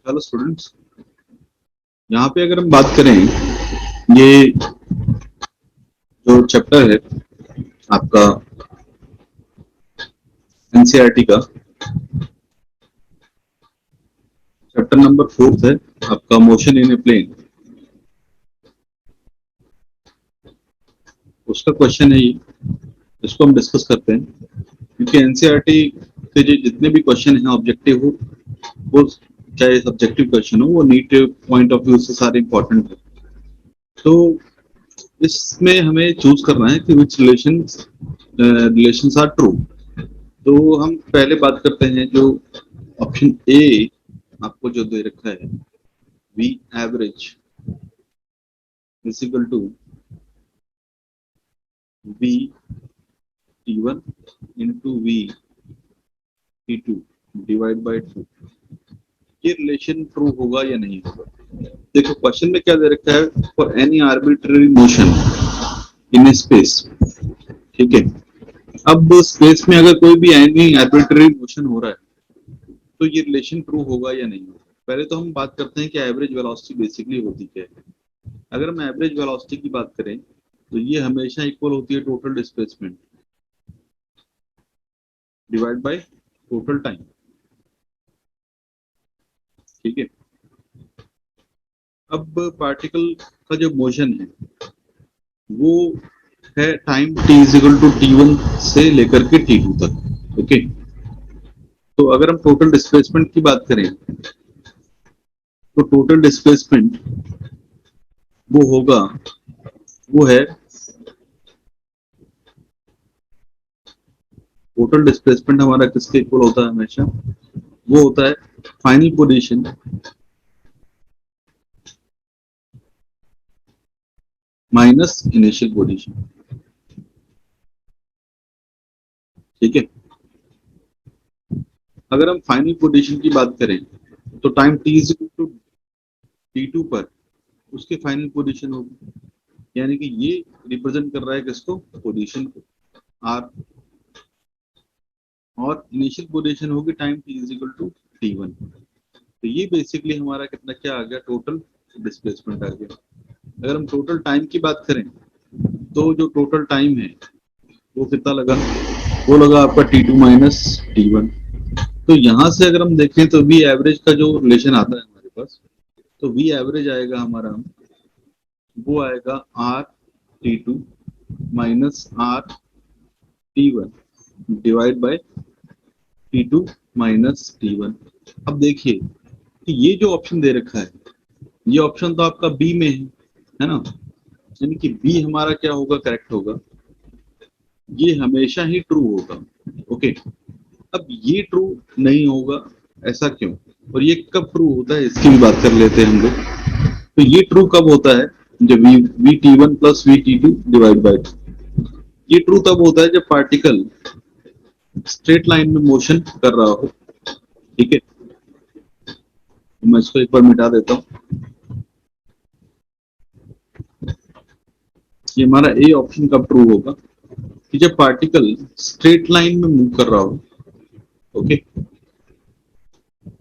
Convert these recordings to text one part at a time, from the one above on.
Hello students, यहाँ पे अगर हम बात करें, ये जो चैप्टर है आपका एनसीईआरटी का चैप्टर नंबर 4 है आपका मोशन इन ए प्लेन। उसका क्वेश्चन है ये, इसको हम डिस्कस करते हैं क्योंकि एनसीईआरटी के जो जितने भी क्वेश्चन हैं ऑब्जेक्टिव हो, वो चाहे सब्जेक्टिव क्वेश्चन हो, वो नीट पॉइंट ऑफ व्यू से सारे इंपॉर्टेंट है। तो इसमें हमें चूज करना है कि विच रिलेशंस आर ट्रू। तो हम पहले बात करते हैं जो ऑप्शन ए आपको जो दे रखा है, V average is equal to V T1 into V T2 divide by 2। ये रिलेशन ट्रू होगा या नहीं होगा? देखो क्वेश्चन में क्या दे रखा है, for any arbitrary motion in space. ठीक है, अब स्पेस में अगर कोई भी एनी आर्बिट्ररी मोशन हो रहा है तो ये रिलेशन ट्रू होगा या नहीं होगा। पहले तो हम बात करते हैं कि एवरेज वेलोसिटी बेसिकली होती क्या है। अगर हम एवरेज वेलोसिटी की बात करें तो ये हमेशा इक्वल होती है total displacement divide by total time. ठीक है, अब पार्टिकल का जो मोशन है वो है time t is equal to T1 से लेकर के T2 तक। ओके, तो अगर हम टोटल डिस्प्लेसमेंट की बात करें तो टोटल डिस्प्लेसमेंट वो होगा, वो है टोटल डिस्प्लेसमेंट हमारा किसके इक्वल होता है हमेशा, वो होता है final position minus initial position. ठीक है, अगर हम फाइनल पोजीशन की बात करें तो time t is equal to T2 पर उसके फाइनल पोजीशन होगी, यानी कि ये रिप्रेजेंट कर रहा है किसको, पोजीशन को r, और इनिशियल पोजीशन होगी time t is equal to T1। तो ये बेसिकली हमारा कितना क्या आ गया, टोटल डिस्प्लेसमेंट आ गया। अगर हम टोटल टाइम की बात करें तो जो टोटल टाइम है वो कितना लगा, वो लगा आपका T2 माइनस T1। तो यहां से अगर हम देखें तो वी एवरेज का जो रिलेशन आता है हमारे पास, तो वी एवरेज आएगा हमारा, वो आएगा R T2 minus R T1 divide by T2 minus T1। अब देखिए कि ये जो ऑप्शन दे रखा है, ये ऑप्शन तो आपका बी में है ना, यानी कि बी हमारा क्या होगा, करेक्ट होगा, ये हमेशा ही ट्रू होगा। ओके, अब ये ट्रू नहीं होगा, ऐसा क्यों, और ये कब ट्रू होता है इसकी भी बात कर लेते हैं हम लोग। तो ये ट्रू कब होता है, जब V T1 plus V T2 divide by 2। ये ट्रू तब होता है जब पार्टिकल स्ट्रेट लाइन में मोशन कर रहा हो। ठीक है, मैं इसको एक बार मिटा देता हूँ। ये हमारा ए ऑप्शन कब ट्रू होगा, कि जब पार्टिकल स्ट्रेट लाइन में मूव कर रहा हो। ओके,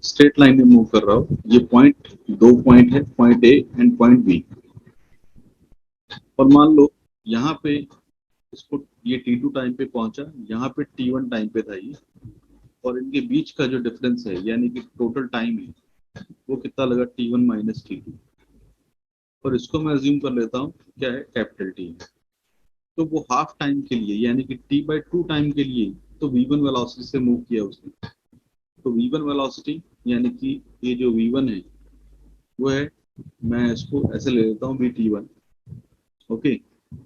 स्ट्रेट लाइन में मूव कर रहा हो, ये पॉइंट, दो पॉइंट है, point A and point B, और मान लो यहाँ पे इसको, ये T2 टाइम पे पहुंचा, यहाँ पे T1 टाइम पे था ये, और इनके बीच का जो डिफरेंस है यानी कि टोटल टाइम है वो कितना लगा, T1 माइनस T2, और इसको मैं अज्यूम कर लेता हूँ क्या है, कैपिटल T है। तो वो हाफ टाइम के लिए यानी कि T/2 टाइम के लिए तो V1 वेलोसिटी से मूव किया उसने। तो V1 वेलोसिटी यानी कि ये जो V1 है वो है, मैं इसको ऐसे ले लेता हूँ VT1। ओके,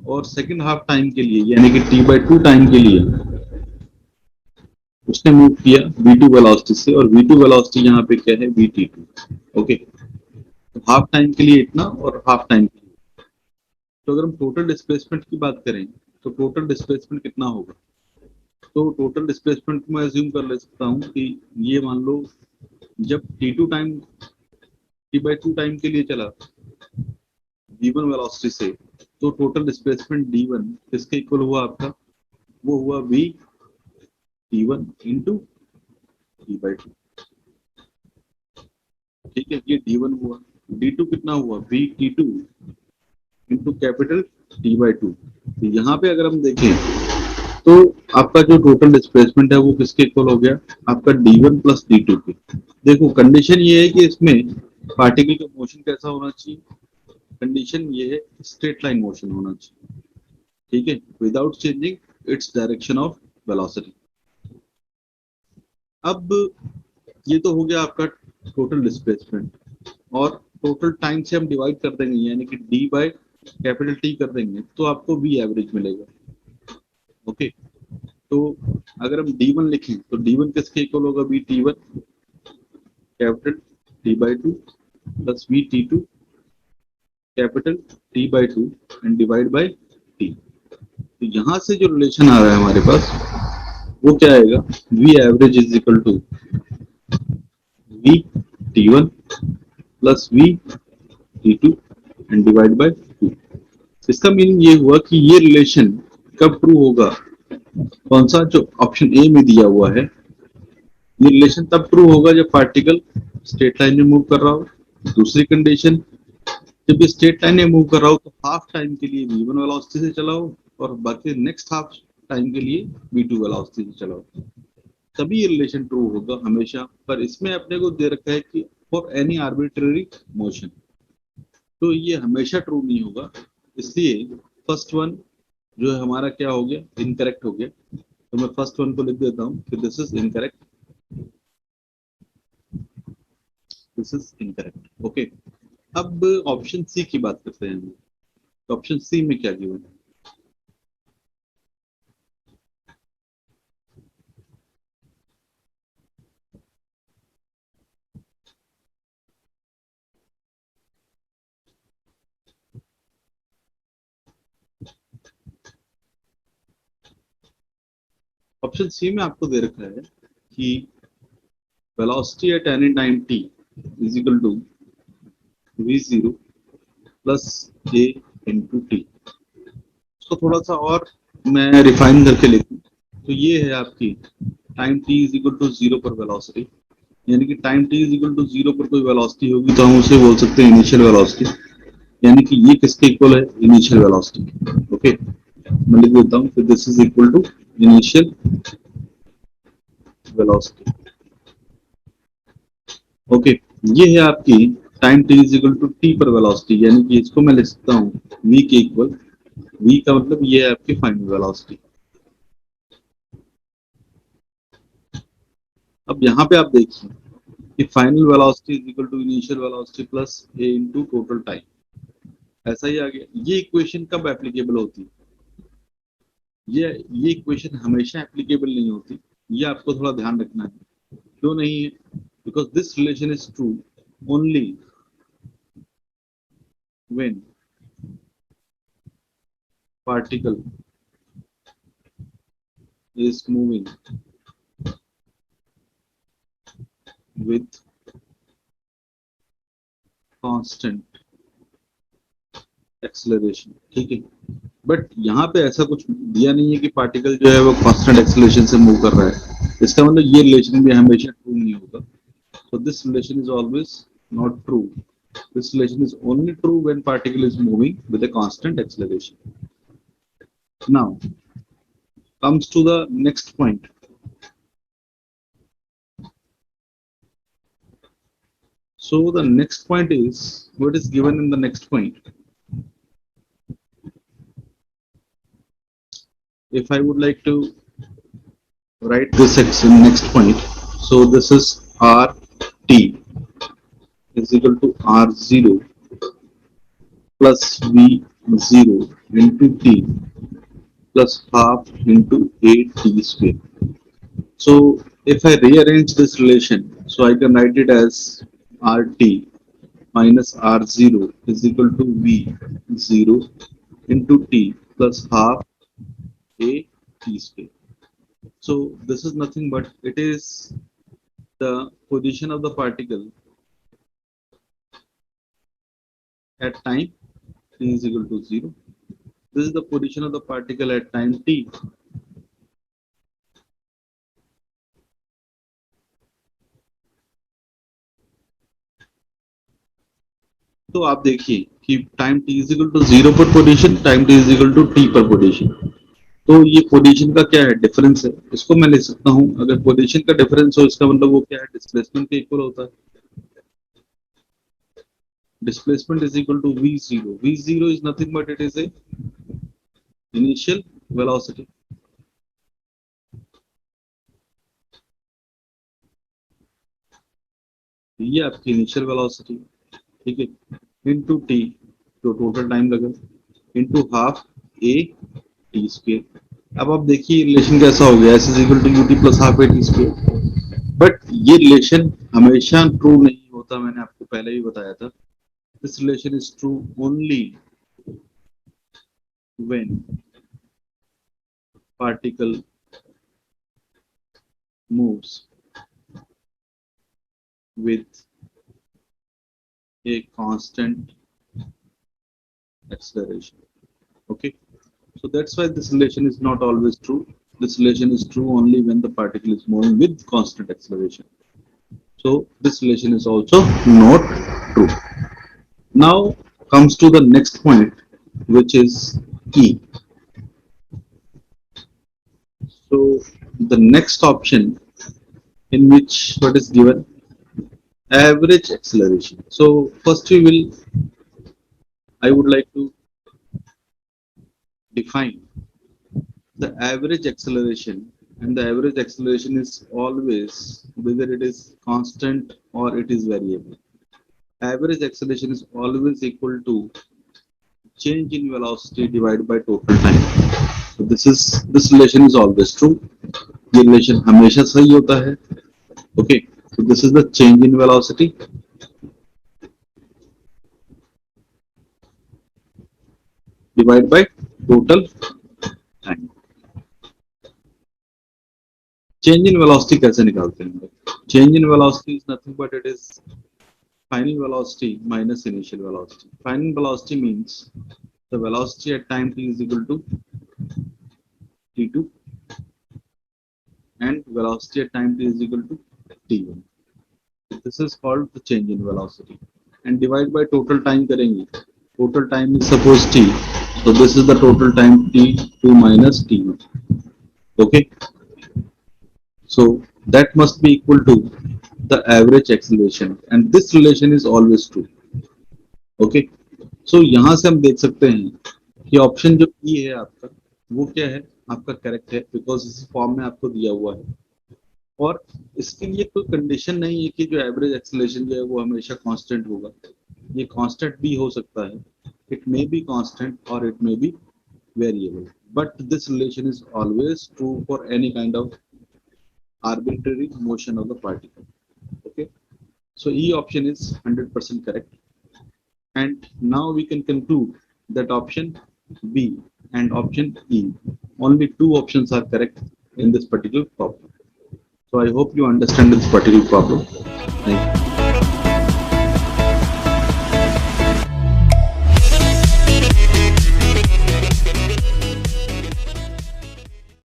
और सेकेंड हाफ टाइम के लिए यानी कि T/2 टाइम के लिए उसने मूव किया V2 वेलोसिटी से, और V2 वेलोसिटी यहाँ पे क्या है, VT2। ओके, तो हाफ टाइम के लिए इतना और हाफ टाइम के लिए। तो अगर हम टोटल डिस्प्लेसमेंट की बात करें तो टोटल डिस्प्लेसमेंट कितना होगा, तो टोटल डिस्प्लेसमेंट को मैं अज्यूम कर ले सकता हूँ कि ये मान लो जब T2 टाइम T/2 टाइम के लिए चला V1 वेलोसिटी से, तो टोटल डिस्प्लेसमेंट D1 किसके इक्वल हुआ आपका, वो हुआ V T1 इंटू T/2। ठीक है, ये d1 हुआ, d2 कितना हुआ, v t2 into capital t/2। तो यहाँ पे अगर हम देखें तो आपका जो टोटल डिस्प्लेसमेंट है वो किसके इक्वल हो गया, आपका d1 प्लस d2 के। देखो कंडीशन ये है कि इसमें पार्टिकल का मोशन कैसा होना चाहिए, कंडीशन ये है स्ट्रेट लाइन मोशन होना चाहिए, ठीक है, without changing its direction of velocity. अब ये तो हो गया आपका टोटल डिस्प्लेसमेंट, और टोटल टाइम से हम डिवाइड कर देंगे यानी कि d बाय कैपिटल T कर देंगे तो आपको v एवरेज मिलेगा। ओके, तो अगर हम d1 लिखें तो d1 किसके इक्वल होगा, v t1 capital t/2 plus v t2 capital t/2 and divide bye t। तो यहाँ से जो रिलेशन आ रहा है हमारे पास वो क्या आएगा, v average is equal to v t1 plus v t2 and divide by 2। इसका मीनिंग ये हुआ कि ये रिलेशन कब ट्रू होगा, कौन सा जो ऑप्शन ए में दिया हुआ है, ये रिलेशन तब ट्रू होगा जब पार्टिकल स्ट्रेट लाइन में मूव कर रहा हो। दूसरी कंडीशन, जब ये स्ट्रेट लाइन में मूव कर रहा हो तो हाफ टाइम के लिए v1 वेलोसिटी से चला हो और बाकी नेक्स्ट हाफ टाइम के लिए v2 वेलोसिटी से चला हो, तभी ये रिलेशन ट्रू होगा हमेशा। पर इसमें अपने को दे रखा है कि फॉर एनी आर्बिट्ररी मोशन, तो ये हमेशा ट्रू नहीं होगा। इसलिए फर्स्ट वन जो है हमारा क्या हो गया, इनकरेक्ट हो गया। तो मैं फर्स्ट वन को लिख देता हूँ कि this is incorrect, this is incorrect. Okay, अब ऑप्शन सी की बात करते हैं। तो ऑप्शन सी में क्या गिवन है, ऑप्शन सी में आपको दे रखा है कि velocity at any time t is equal to v0 plus a into T. उसको थोड़ा सा और मैं रिफाइन करके लिखूं तो ये है आपकी time t is equal to zero पर वेलोसिटी, यानी कि time t is equal to zero पर कोई वेलोसिटी होगी तो हम उसे बोल सकते हैं इनिशियल वेलोसिटी, यानी कि ये किसके इक्वल है, इनिशियल वेलोसिटी। ओके, मैं लिख देता हूँ कि this is equal to initial velocity. Okay, ये है आपकी time t is equal to t पर वेलोसिटी, यानी कि इसको मैं लिख सकता हूँ v के इक्वल। v का मतलब ये है आपकी फाइनल वेलोसिटी। अब यहाँ पे आप देखिए कि final velocity is equal to initial velocity plus a into total time. ऐसा ही आ गया। ये इक्वेशन कब एप्लीकेबल होती है, ये इक्वेशन हमेशा एप्लीकेबल नहीं होती, ये आपको थोड़ा ध्यान रखना है। क्यों नहीं है, because this relation is true only when particle is moving with constant acceleration, ठीक है। बट यहाँ पे ऐसा कुछ दिया नहीं है कि पार्टिकल जो है वो कांस्टेंट एक्सेलरेशन से मूव कर रहा है, इसका मतलब ये रिलेशन भी हमेशा ट्रू नहीं होगा। So this relation is always not true. This relation is only true when particle is moving with a constant acceleration. Now comes to the next point. So the next point is what is given in the next point. If I would like to write this section next point, so this is R T is equal to R0 plus V0 into T plus half into 8T square. So if I rearrange this relation, so I can write it as RT minus R0 is equal to V0 into T plus half A T square. So this is nothing but it is the position of the particle at time t is equal to 0. This is the position of the particle at time t. तो आप देखिए कि time t is equal to 0 पर position, time t is equal to t पर position. तो ये position का क्या है, डिफरेंस है। इसको मैं लिख सकता हूँ, अगर पोजीशन का डिफरेंस हो इसका मतलब वो क्या है, डिस्प्लेसमेंट के इक्वल होता है। Displacement is equal to v0. v0 is nothing but it is a initial velocity. ये आपकी इनिशियल वेलोसिटी, ठीक है, इनटू टी जो टोटल टाइम लगा, into half a t square. अब आप देखिए रिलेशन कैसा हो गया, s is equal to u t plus half a t square. But ये रिलेशन हमेशा ट्रू नहीं होता, मैंने आपको पहले भी बताया था। This relation is true only when particle moves with a constant acceleration. Okay, so that's why this relation is not always true. This relation is true only when the particle is moving with constant acceleration. So this relation is also not true. Now comes to the next point, which is E. So the next option in which what is given, average acceleration. So first I would like to define the average acceleration, and the average acceleration is always whether it is constant or it is variable. Average acceleration is always equal to change in velocity divided by total time. So this relation is always true. ये relation हमेशा सही होता है. Okay, so this is the change in velocity divided by total time. Change in velocity कैसे निकालते हैं? Change in velocity is nothing but it is final velocity minus initial velocity. Final velocity means the velocity at time t is equal to t2 and velocity at time t is equal to t1. This is called the change in velocity. And divide by total time करेंगे. Total time is suppose t. So this is the total time t2 minus t1. Okay. So that must be equal to the average acceleration, and this relation is always true. Okay. So यहाँ से हम देख सकते हैं कि option जो ई है आपका, वो क्या है, आपका करेक्ट है, बिकॉज इसी फॉर्म में आपको दिया हुआ है। और इसके लिए कोई कंडीशन नहीं है कि जो एवरेज एक्सेलरेशन जो है वो हमेशा कांस्टेंट होगा। ये कांस्टेंट भी हो सकता है, इट मे बी कांस्टेंट और it may be variable, but this relation is always true for any kind of arbitrary motion of the particle. Okay, so E option is 100% correct. And now we can conclude that option B and option E, only two options are correct in this particular problem. So I hope you understand this particular problem. Thank you.